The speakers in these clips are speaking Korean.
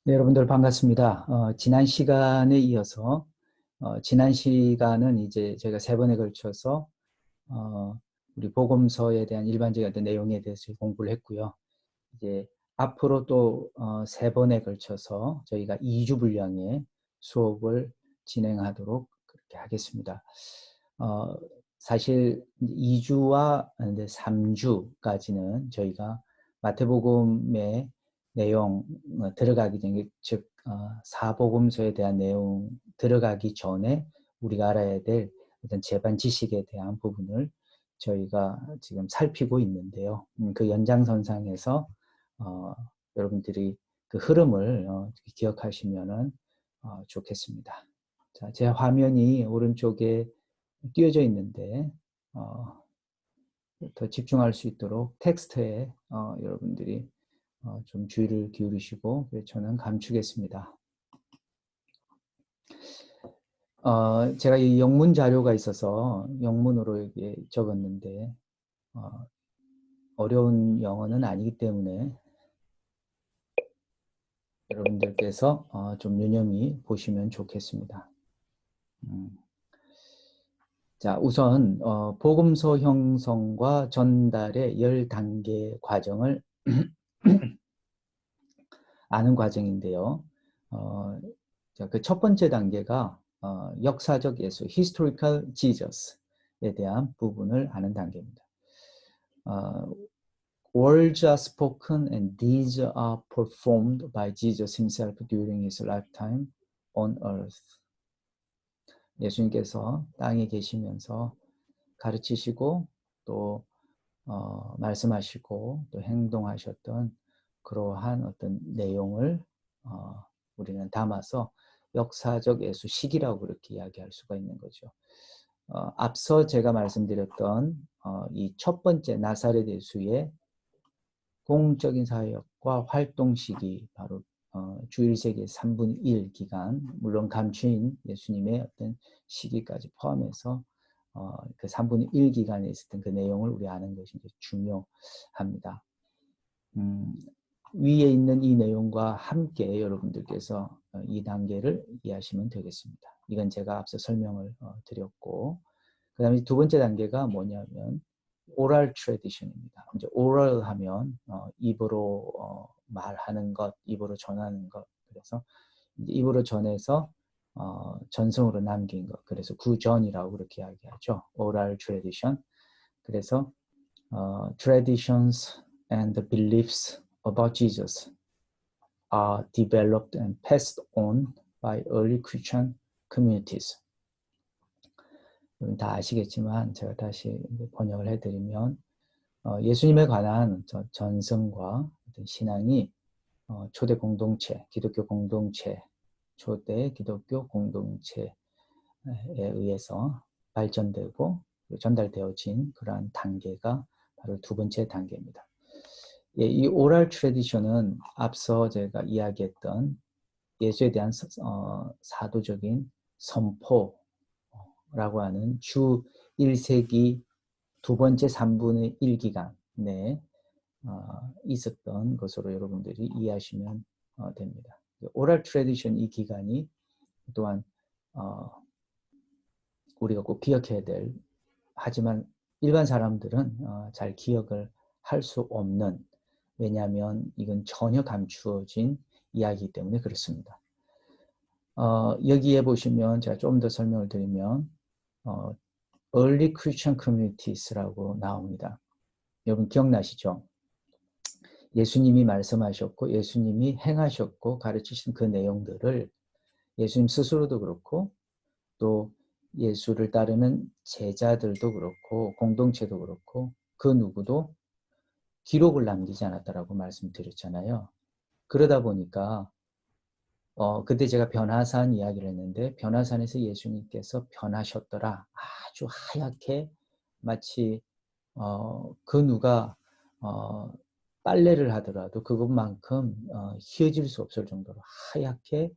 네, 여러분들 반갑습니다. 지난 시간에 이어서 지난 시간은 이제 저희가 세 번에 걸쳐서 어, 우리 복음서에 대한 일반적인 어떤 내용에 대해서 공부를 했고요. 이제 앞으로 또 세 번에 걸쳐서 저희가 2주 분량의 수업을 진행하도록 그렇게 하겠습니다. 어, 사실 2주와 3주까지는 저희가 마태복음의 내용 들어가기 전에, 즉 사복음서에 대한 내용 들어가기 전에 우리가 알아야 될 어떤 제반 지식에 대한 부분을 저희가 지금 살피고 있는데요. 그 연장선상에서 여러분들이 그 흐름을 기억하시면은 좋겠습니다. 자, 제 화면이 오른쪽에 띄어져 있는데 더 집중할 수 있도록 텍스트에 여러분들이 좀 주의를 기울이시고 저는 감추겠습니다. 제가 이 영문 자료가 있어서 영문으로 이게 적었는데 어려운 영어는 아니기 때문에 여러분들께서 좀 유념히 보시면 좋겠습니다. 자, 우선 복음서 형성과 전달의 10단계 과정을 아는 과정인데요. 그 첫 번째 단계가 역사적 예수, historical Jesus에 대한 부분을 아는 단계입니다. Words are spoken and deeds are performed by Jesus himself during his lifetime on earth. 예수님께서 땅에 계시면서 가르치시고 또 말씀하시고 또 행동하셨던 그러한 어떤 내용을 우리는 담아서 역사적 예수 시기라고 그렇게 이야기할 수가 있는 거죠. 앞서 제가 말씀드렸던 이 첫 번째 나사렛 예수의 공적인 사역과 활동 시기, 바로 주일세계 3분의 1 기간, 물론 감추인 예수님의 어떤 시기까지 포함해서 그 3분의 1 기간에 있었던 그 내용을 우리 아는 것이 이제 중요합니다. 위에 있는 이 내용과 함께 여러분들께서 이 단계를 이해하시면 되겠습니다. 이건 제가 앞서 설명을 드렸고, 그 다음에 두 번째 단계가 뭐냐면 오랄 트래디션입니다. 이제 오랄 하면 입으로 말하는 것, 입으로 전하는 것. 그래서 이제 입으로 전해서 전승으로 남긴 것. 그래서 구전이라고 그렇게 이야기하죠. 오랄 트래디션. 그래서 traditions and the beliefs about Jesus are developed and passed on by early Christian communities. 다 아시겠지만 제가 다시 번역을 해드리면 예수님에 관한 전승과 신앙이 초대 공동체, 기독교 공동체, 초대 기독교 공동체에 의해서 발전되고 전달되어진 그러한 단계가 바로 두 번째 단계입니다. 예, 이 오랄 트래디션은 앞서 제가 이야기했던 예수에 대한 사도적인 선포라고 하는 주 1세기 두 번째 3분의 1 기간에 있었던 것으로 여러분들이 이해하시면 됩니다. 오랄 트래디션 이 기간이 또한 우리가 꼭 기억해야 될, 하지만 일반 사람들은 잘 기억을 할 수 없는, 왜냐하면 이건 전혀 감추어진 이야기이기 때문에 그렇습니다. 여기에 보시면 제가 좀 더 설명을 드리면 Early Christian Communities라고 나옵니다. 여러분 기억나시죠? 예수님이 말씀하셨고 예수님이 행하셨고 가르치신 그 내용들을 예수님 스스로도 그렇고 또 예수를 따르는 제자들도 그렇고 공동체도 그렇고 그 누구도 기록을 남기지 않았다라고 말씀드렸잖아요. 그러다 보니까 그때 제가 변화산 이야기를 했는데 변화산에서 예수님께서 변하셨더라. 아주 하얗게 마치 그 누가 빨래를 하더라도 그것만큼 희어질 수 없을 정도로 하얗게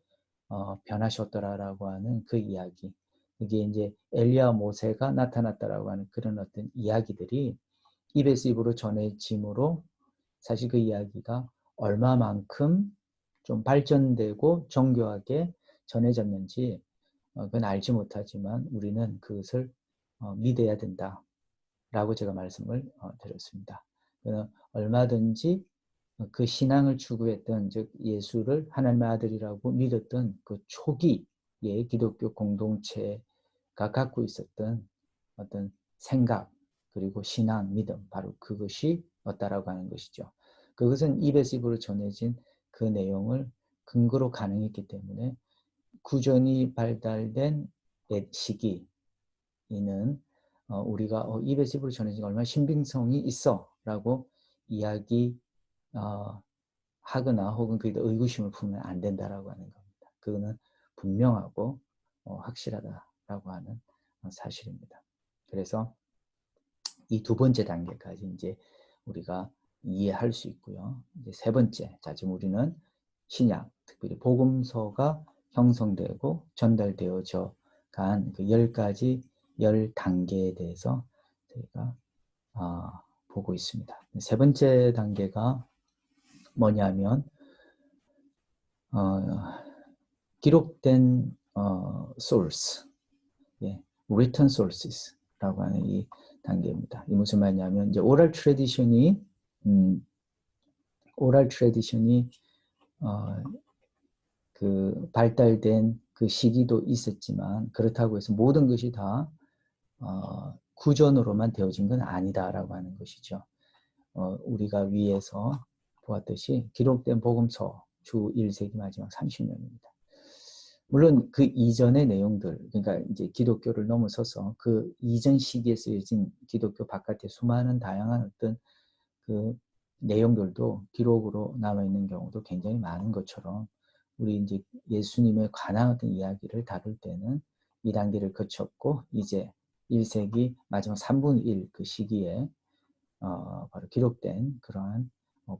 변하셨더라라고 하는 그 이야기. 이게 이제 엘리야 모세가 나타났다라고 하는 그런 어떤 이야기들이 입에서 입으로 전해짐으로 사실 그 이야기가 얼마만큼 좀 발전되고 정교하게 전해졌는지 그건 알지 못하지만 우리는 그것을 믿어야 된다라고 제가 말씀을 드렸습니다. 얼마든지 그 신앙을 추구했던, 즉 예수를 하나님의 아들이라고 믿었던 그 초기의 기독교 공동체가 갖고 있었던 어떤 생각, 그리고 신앙, 믿음, 바로 그것이 없다라고 하는 것이죠. 그것은 입에서 입으로 전해진 그 내용을 근거로 가능했기 때문에 구전이 발달된 시기에는 우리가 입에서 입으로 전해진 얼마나 신빙성이 있어 라고 이야기 하거나 혹은 그에 의구심을 품으면 안 된다라고 하는 겁니다. 그거는 분명하고 확실하다라고 하는 사실입니다. 그래서 이 두 번째 단계까지 이제 우리가 이해할 수 있고요. 이제 세 번째, 자 지금 우리는 신약, 특별히 복음서가 형성되고 전달되어져 간 그 10가지 10단계에 대해서 저희가 보고 있습니다. 세 번째 단계가 뭐냐면 기록된 source, written sources라고 하는 이 단계입니다. 이 무슨 말이냐면 이제 오랄 트래디션이 그 발달된 그 시기도 있었지만 그렇다고 해서 모든 것이 다 구전으로만 되어진 건 아니다라고 하는 것이죠. 우리가 위에서 보았듯이 기록된 복음서 주 1세기 마지막 30년입니다. 물론 그 이전의 내용들, 그러니까 이제 기독교를 넘어서서 그 이전 시기에 쓰여진 기독교 바깥의 수많은 다양한 어떤 그 내용들도 기록으로 남아있는 경우도 굉장히 많은 것처럼 우리 이제 예수님에 관한 어떤 이야기를 다룰 때는 이 단계를 거쳤고 이제 1세기 마지막 3분의 1 그 시기에 바로 기록된 그러한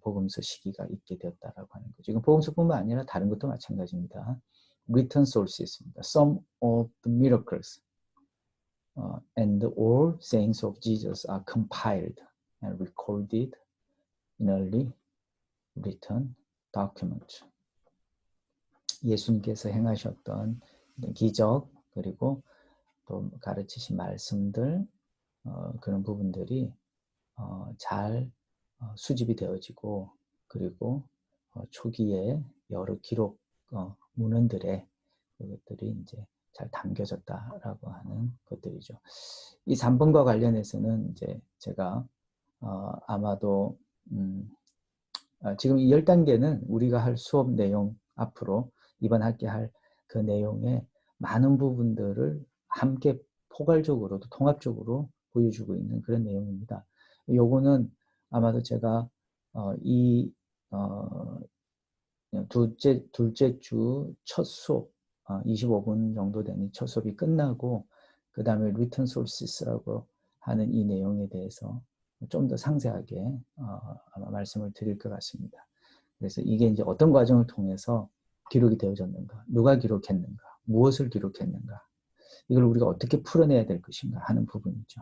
복음서 시기가 있게 되었다라고 하는 거죠. 이건 복음서뿐만 아니라 다른 것도 마찬가지입니다. Written sources입니다. Some of the miracles and all sayings of Jesus are compiled and recorded in early written document. 예수님께서 행하셨던 기적 그리고 또 가르치신 말씀들 그런 부분들이 잘 수집이 되어지고 그리고 초기에 여러 기록 문헌들에 그것들이 이제 잘 담겨졌다라고 하는 것들이죠. 이 3번과 관련해서는 이제 제가 아마도 지금 이 10단계는 우리가 할 수업 내용 앞으로 이번 학기 할 그 내용의 많은 부분들을 함께 포괄적으로도 통합적으로 보여주고 있는 그런 내용입니다. 요거는 아마도 제가 이 둘째 주 첫 수업 25분 정도 되는 첫 수업이 끝나고 그 다음에 Written Sources라고 하는 이 내용에 대해서 좀 더 상세하게 아마 말씀을 드릴 것 같습니다. 그래서 이게 이제 어떤 과정을 통해서 기록이 되어졌는가, 누가 기록했는가, 무엇을 기록했는가, 이걸 우리가 어떻게 풀어내야 될 것인가 하는 부분이죠.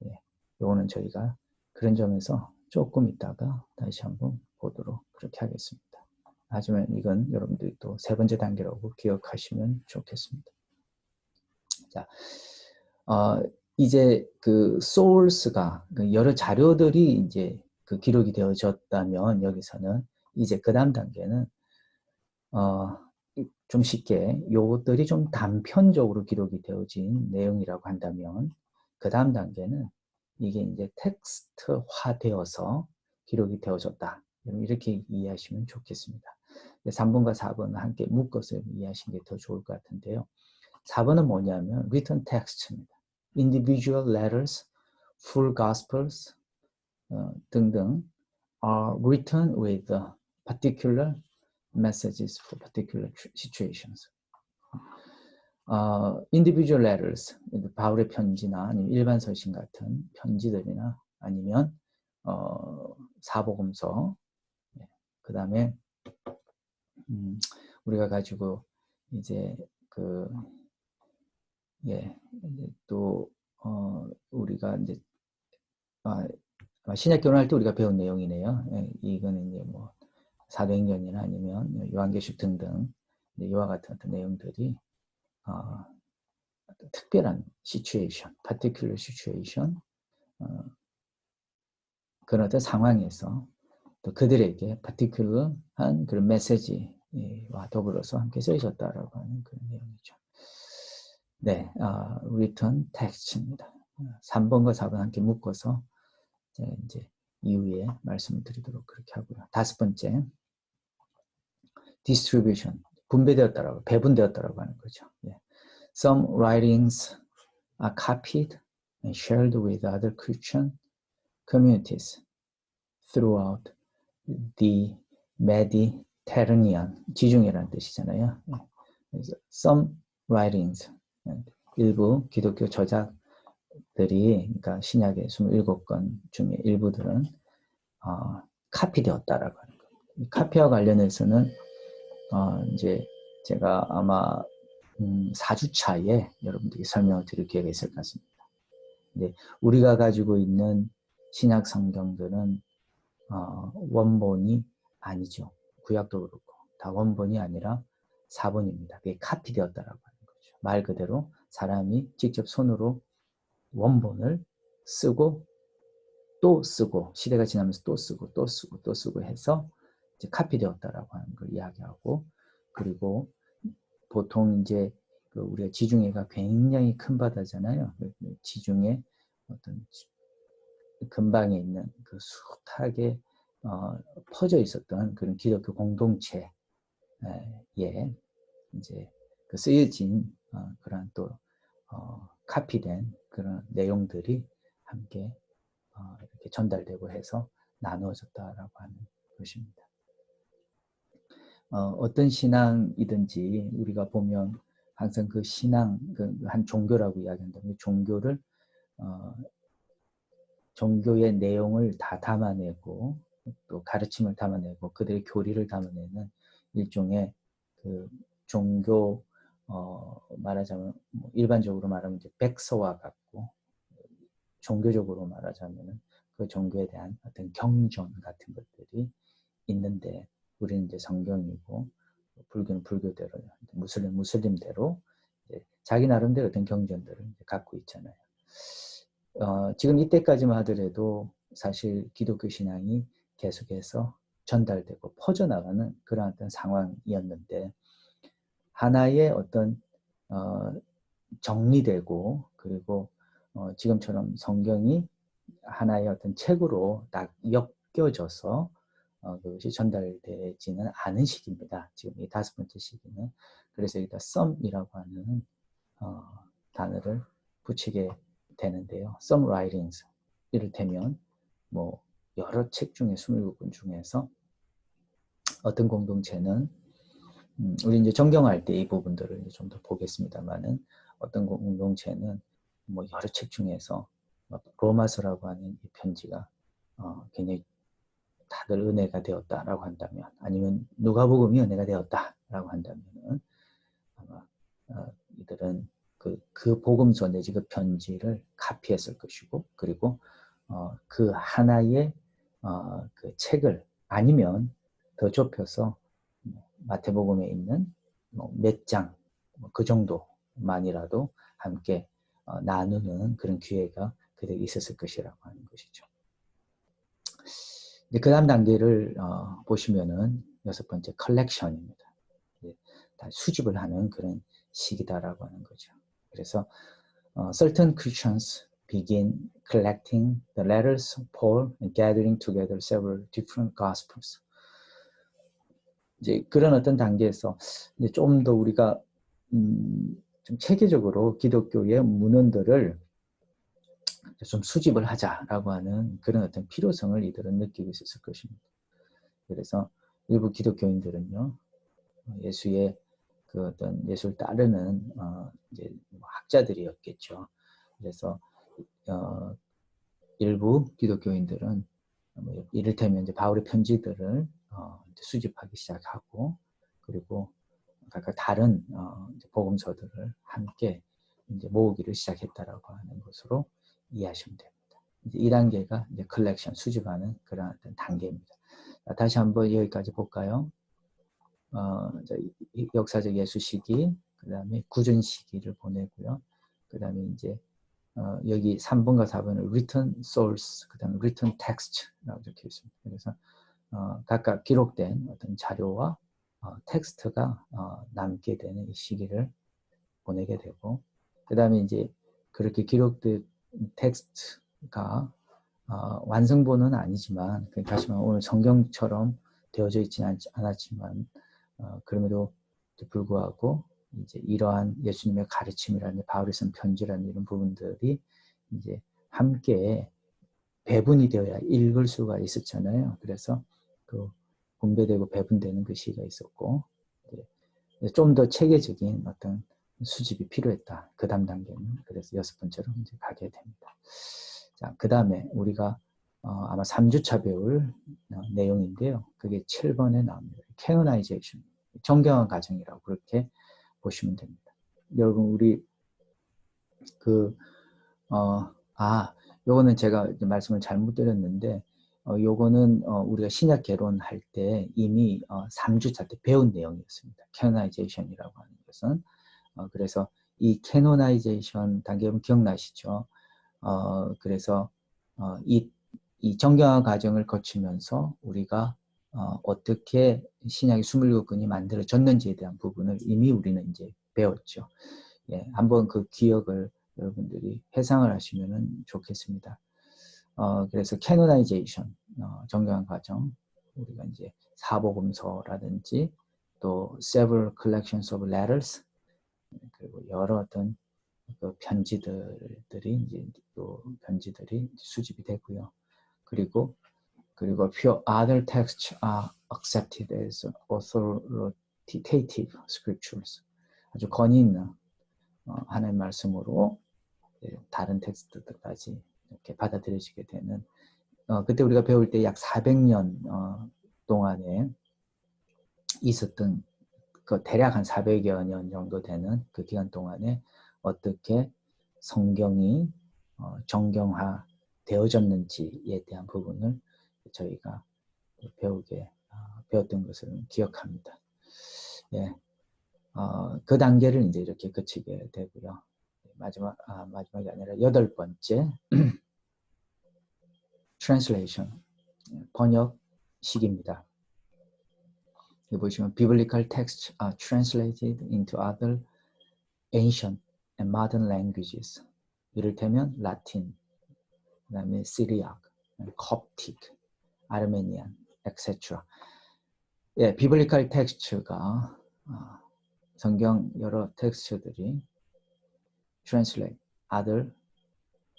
예, 이거는 저희가 그런 점에서 조금 있다가 다시 한번 보도록 그렇게 하겠습니다. 하지만 이건 여러분들이 또 세 번째 단계라고 기억하시면 좋겠습니다. 자, 이제 그 source가 여러 자료들이 이제 그 기록이 되어졌다면 여기서는 이제 그 다음 단계는 좀 쉽게 요것들이 좀 단편적으로 기록이 되어진 내용이라고 한다면 그 다음 단계는 이게 이제 텍스트화 되어서 기록이 되어졌다. 이렇게 이해하시면 좋겠습니다. 3번과 4번은 함께 묶어서 이해하시는 게 더 좋을 것 같은데요. 4번은 뭐냐면 written text입니다. individual letters, full gospels 등등 are written with particular messages for particular situations. individual letters, 바울의 편지나 아니면 일반 서신 같은 편지들이나 아니면 사복음서, 그 다음에 우리가 가지고 이제 또 우리가 이제 신약 결혼할 때 우리가 배운 내용이네요. 이거는 이제 뭐 사도행전이나 아니면 요한계시록 등등 이와 같은 어떤 내용들이 특별한 시츄에이션, particular situation, 그런 어떤 상황에서 또 그들에게 particular한 그런 메시지와 더불어서 함께 쓰여졌다라고 하는 그런 내용이죠. 네, return text입니다. 3번과 4번 함께 묶어서 이제 이후에 말씀을 드리도록 그렇게 하고요. 5번째, distribution, 분배되었다라고, 배분되었다라고 하는 거죠. 예. Some writings are copied and shared with other Christian communities throughout the Mediterranean, 지중해라는 뜻이잖아요. 그래서 some writings, 일부 기독교 저작들이, 그러니까 신약의 27권 중에 일부들은 카피되었다라고 하는 거예요. 카피와 관련해서는 이제 제가 아마 4주차에 여러분들께 설명을 드릴 기회가 있을 것 같습니다. 근데 우리가 가지고 있는 신약 성경들은 원본이 아니죠. 구약도 그렇고 다 원본이 아니라 사본입니다. 그게 카피되었다라고 하는 거죠. 말 그대로 사람이 직접 손으로 원본을 쓰고 또 쓰고 시대가 지나면서 또 쓰고 또 쓰고 또 쓰고 해서 이제 카피되었다라고 하는 걸 이야기하고, 그리고 보통 이제 우리가 지중해가 굉장히 큰 바다잖아요. 지중해 어떤 근방에 있는 그 숱하게 퍼져 있었던 그런 기독교 공동체에 이제 그 쓰여진 그런 또 카피된 그런 내용들이 함께 이렇게 전달되고 해서 나누어졌다라고 하는 것입니다. 어떤 신앙이든지 우리가 보면 항상 그 신앙, 한 종교라고 이야기한다면 종교를 종교의 내용을 다 담아내고 또 가르침을 담아내고 그들의 교리를 담아내는 일종의 그 종교 말하자면 일반적으로 말하면 이제 백서와 같고, 종교적으로 말하자면 그 종교에 대한 어떤 경전 같은 것들이 있는데, 우리는 이제 성경이고 불교는 불교대로, 무슬림대로 자기 나름대로 어떤 경전들을 갖고 있잖아요. 지금 이때까지만 하더라도 사실 기독교 신앙이 계속해서 전달되고 퍼져나가는 그런 어떤 상황이었는데, 하나의 어떤 정리되고, 그리고 지금처럼 성경이 하나의 어떤 책으로 딱 엮여져서 그것이 전달되지는 않은 시기입니다. 지금 이 5번째 시기는. 그래서 여기다 some이라고 하는 단어를 붙이게 되는데요. Some writings, 이를테면 뭐 여러 책 중에 27권 중에서 어떤 공동체는 우리 이제 정경할 때 이 부분들을 좀 더 보겠습니다만은, 어떤 공동체는 뭐 여러 책 중에서 로마서라고 하는 이 편지가 굉장히 다들 은혜가 되었다라고 한다면, 아니면 누가복음이 은혜가 되었다라고 한다면은 아마 이들은 그 복음서 내지 그 편지를 카피했을 것이고, 그리고 그 하나의 그 책을, 아니면 더 좁혀서 마태복음에 있는 몇 장, 그 정도만이라도 함께 나누는 그런 기회가 그들에게 있었을 것이라고 하는 것이죠. 그 다음 단계를 보시면은 6번째 컬렉션입니다. 다 수집을 하는 그런 시기다라고 하는 거죠. 그래서 certain Christians begin collecting the letters of Paul and gathering together several different gospels. 이제 그런 어떤 단계에서 좀 더 우리가 좀 체계적으로 기독교의 문헌들을 좀 수집을 하자라고 하는 그런 어떤 필요성을 이들은 느끼고 있었을 것입니다. 그래서 일부 기독교인들은요, 예수의 그 어떤 예수를 따르는 이제 학자들이었겠죠. 그래서 일부 기독교인들은 이를테면 이제 바울의 편지들을 수집하기 시작하고, 그리고 각각 다른 복음서들을 함께 이제 모으기를 시작했다라고 하는 것으로 이해하시면 됩니다. 이제 2단계가 이제 collection, 수집하는 그런 어떤 단계입니다. 다시 한번 여기까지 볼까요? 역사적 예수 시기, 그 다음에 구전 시기를 보내고요. 그 다음에 이제 여기 3번과 4번은 written source, 그 다음에 written text라고 적혀 있습니다. 그래서 각각 기록된 어떤 자료와 텍스트가 남게 되는 이 시기를 보내게 되고, 그 다음에 이제 그렇게 기록된 텍스트가 완성본은 아니지만, 다시 말하면 오늘 성경처럼 되어져 있지는 않았지만, 그럼에도 불구하고 이제 이러한 예수님의 가르침이라는 바울이 쓴 편지라는 이런 부분들이 이제 함께 배분이 되어야 읽을 수가 있었잖아요. 그래서 그 분배되고 배분되는 그 시기가 있었고, 좀 더 체계적인 어떤 수집이 필요했다. 그 다음 단계는. 그래서 6번째로 이제 가게 됩니다. 자, 그 다음에 우리가 아마 3주차 배울 내용인데요. 그게 7번에 나옵니다. 캐노나이제이션, 정경화 과정이라고 그렇게 보시면 됩니다. 여러분, 우리 요거는 제가 말씀을 잘못 드렸는데, 요거는 우리가 신약 개론할 때 이미 3주차 때 배운 내용이었습니다. 캐노나이제이션이라고 하는 것은. 그래서 이 캐노나이제이션 단계 기억나시죠? 그래서 이 정경화 과정을 거치면서 우리가 어떻게 신약의 27권이 만들어졌는지에 대한 부분을 이미 우리는 이제 배웠죠. 예, 한번 그 기억을 여러분들이 회상을 하시면 좋겠습니다. 그래서 캐노나이제이션, 정경화 과정, 우리가 이제 사복음서라든지 또 several collections of letters, 그리고 여러 어떤 그 편지들이 이제 또 편지들이 수집이 되고요. 그리고 few other texts are accepted as authoritative scriptures. 아주 권위 있는 하나님의 말씀으로 다른 텍스트들까지 이렇게 받아들여지게 되는, 그때 우리가 배울 때 약 400년 동안에 있었던 그 대략 한 400여 년 정도 되는 그 기간 동안에 어떻게 성경이 정경화 되어졌는지에 대한 부분을 저희가 배웠던 것을 기억합니다. 예, 그 단계를 이제 이렇게 거치게 되고요. 마지막이 아니라 8번째 translation, 번역 시기입니다. 여기 보시면 biblical texts are translated into other ancient and modern languages. 이를테면 라틴, 그 다음에 시리악, 콥틱, 아르메니안, etc. 예, 비블리컬 텍스트가 성경 여러 텍스트들이 translate,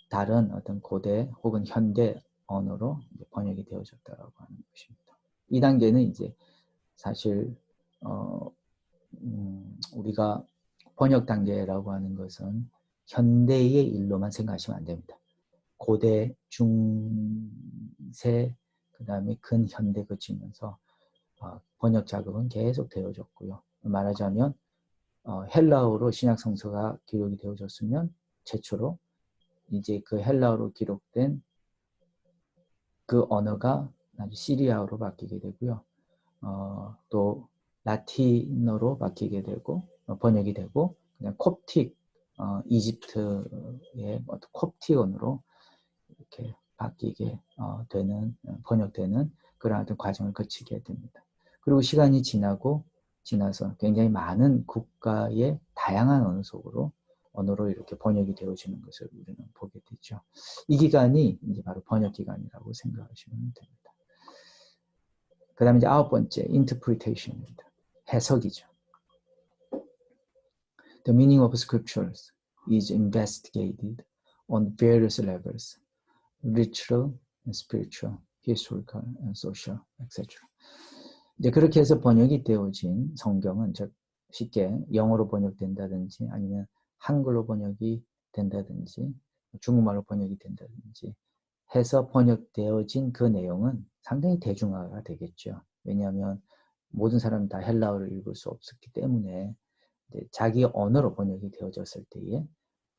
다른 어떤 고대 혹은 현대 언어로 번역이 되어졌다고 하는 것입니다. 이 단계는 이제 사실 우리가 번역 단계라고 하는 것은 현대의 일로만 생각하시면 안 됩니다. 고대, 중세, 그 다음에 근현대 거치면서 번역 작업은 계속 되어졌고요. 말하자면 헬라어로 신약 성서가 기록이 되어졌으면 최초로 이제 그 헬라어로 기록된 그 언어가 시리아어로 바뀌게 되고요. 또 라틴어로 바뀌게 되고 번역이 되고, 그냥 콥틱, 이집트의 콥틱언으로 이렇게 바뀌게 되는, 번역되는 그런 어떤 과정을 거치게 됩니다. 그리고 시간이 지나서 굉장히 많은 국가의 다양한 언어로 이렇게 번역이 되어지는 것을 우리는 보게 되죠. 이 기간이 이제 바로 번역 기간이라고 생각하시면 됩니다. 그 다음에 이제 9번째, interpretation입니다. 해석이죠. The meaning of scriptures is investigated on various levels, literal, spiritual, historical, and social, etc. 이제 그렇게 해서 번역이 되어진 성경은, 즉 쉽게 영어로 번역된다든지 아니면 한글로 번역이 된다든지 중국말로 번역이 된다든지 해서 번역되어진 그 내용은 상당히 대중화가 되겠죠. 왜냐하면 모든 사람이 다 헬라어를 읽을 수 없었기 때문에 자기 언어로 번역이 되어졌을 때에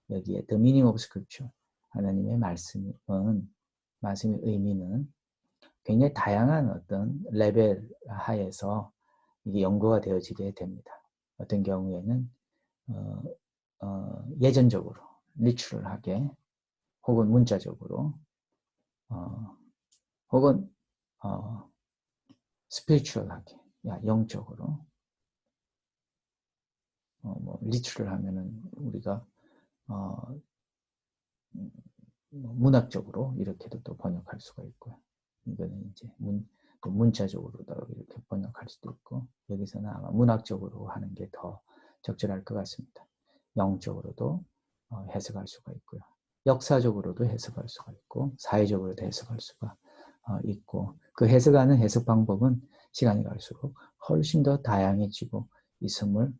여기에 The meaning of scripture, 하나님의 말씀은 말씀의 의미는 굉장히 다양한 어떤 레벨 하에서 이게 연구가 되어지게 됩니다. 어떤 경우에는 예전적으로 리추럴하게 혹은 문자적으로 혹은 스피리추얼하게 영적으로 뭐 리추럴 하면은 우리가 문학적으로 이렇게도 또 번역할 수가 있고요. 이거는 이제 문자적으로도 이렇게 번역할 수도 있고, 여기서는 아마 문학적으로 하는 게 더 적절할 것 같습니다. 영적으로도 해석할 수가 있고요. 역사적으로도 해석할 수가 있고, 사회적으로도 해석할 수가 있고, 그 해석하는 해석 방법은 시간이 갈수록 훨씬 더 다양해지고 있음을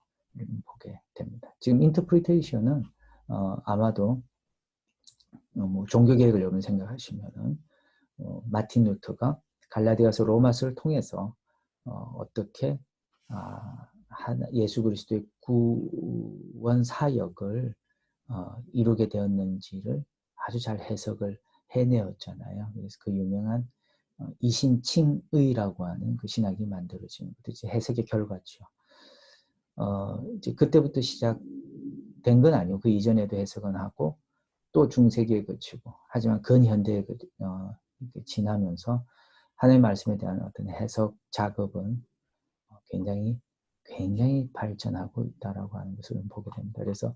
보게 됩니다. 지금 인터프리테이션은 아마도 뭐 종교개혁을 여러분 생각하시면은 마틴 루터가 갈라디아서 로마서를 통해서 어떻게 예수 그리스도의 구원 사역을 이루게 되었는지를 아주 잘 해석을 해내었잖아요. 그래서 그 유명한 이신칭의라고 하는 그 신학이 만들어진 것도 이제 해석의 결과죠. 이제 그때부터 시작된 건 아니고 그 이전에도 해석은 하고 또 중세기에 거치고 하지만 근현대에 지나면서 하나님의 말씀에 대한 어떤 해석 작업은 굉장히 발전하고 있다라고 하는 것을 보게 됩니다. 그래서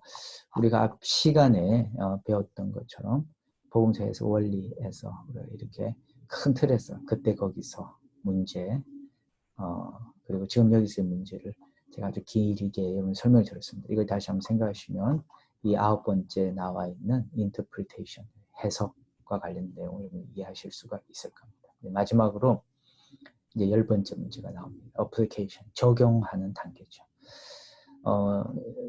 우리가 앞 시간에 배웠던 것처럼 복음서에서 원리에서 이렇게 큰 틀에서 그때 거기서 문제 그리고 지금 여기서의 문제를 제가 아주 길게 설명을 드렸습니다. 이걸 다시 한번 생각하시면 이 9번째 나와 있는 interpretation, 해석과 관련 내용을 이해하실 수가 있을 겁니다. 마지막으로 이제 10번째 문제가 나옵니다. application, 적용하는 단계죠.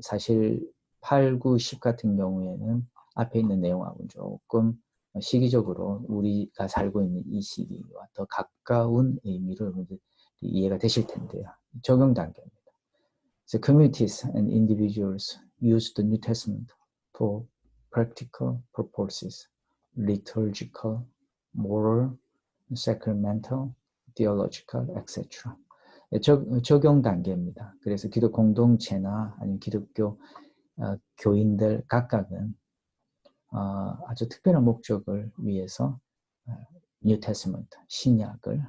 사실 8, 9, 10 같은 경우에는 앞에 있는 내용하고는 조금 시기적으로 우리가 살고 있는 이 시기와 더 가까운 의미로 이해가 되실 텐데요. 적용 단계입니다. So communities and individuals use the New Testament for practical purposes, liturgical, moral, sacramental, theological, etc. 적용 단계입니다. 그래서 기독 공동체나 아니면 기독교 교인들 각각은 아주 특별한 목적을 위해서 New Testament, 신약을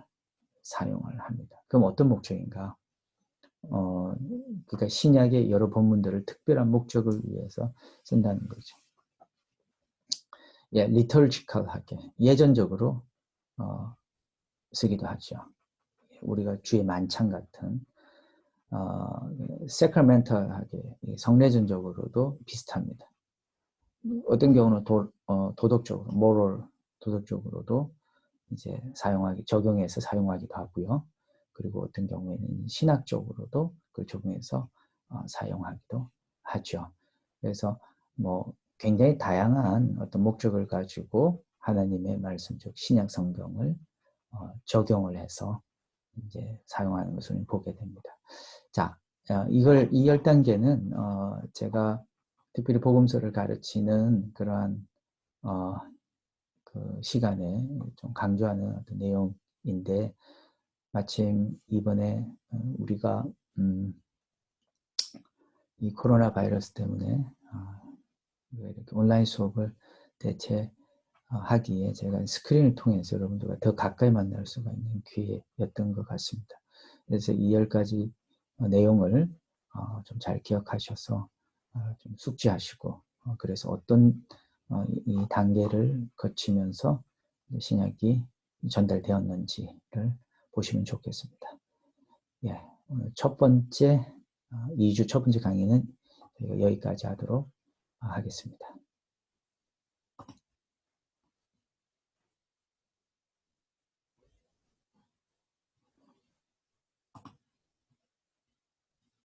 사용을 합니다. 그럼 어떤 목적인가? 그러니까 신약의 여러 본문들을 특별한 목적을 위해서 쓴다는 거죠. 리터지컬하게 예전적으로 쓰기도 하죠. 우리가 주의 만찬 같은 세크라멘탈하게 성례전적으로도 비슷합니다. 어떤 경우는 도덕적으로, moral, 도덕적으로도 이제 적용해서 사용하기도 하고요. 그리고 어떤 경우에는 신학적으로도 그걸 적용해서 사용하기도 하죠. 그래서 뭐 굉장히 다양한 어떤 목적을 가지고 하나님의 말씀, 즉 신약 성경을 적용을 해서 이제 사용하는 것을 보게 됩니다. 자, 이 10단계는 제가 특별히 복음서를 가르치는 그러한 그 시간에 좀 강조하는 어떤 내용인데, 마침 이번에 우리가 이 코로나 바이러스 때문에 이렇게 온라인 수업을 대체하기에 제가 스크린을 통해서 여러분들과 더 가까이 만날 수가 있는 기회였던 것 같습니다. 그래서 이 10가지 내용을 좀 잘 기억하셔서 좀 숙지하시고 그래서 어떤 이 단계를 거치면서 신약이 전달되었는지를 보시면 좋겠습니다. 오늘 첫 번째 2주 첫 번째 강의는 저희가 여기까지 하도록 하겠습니다.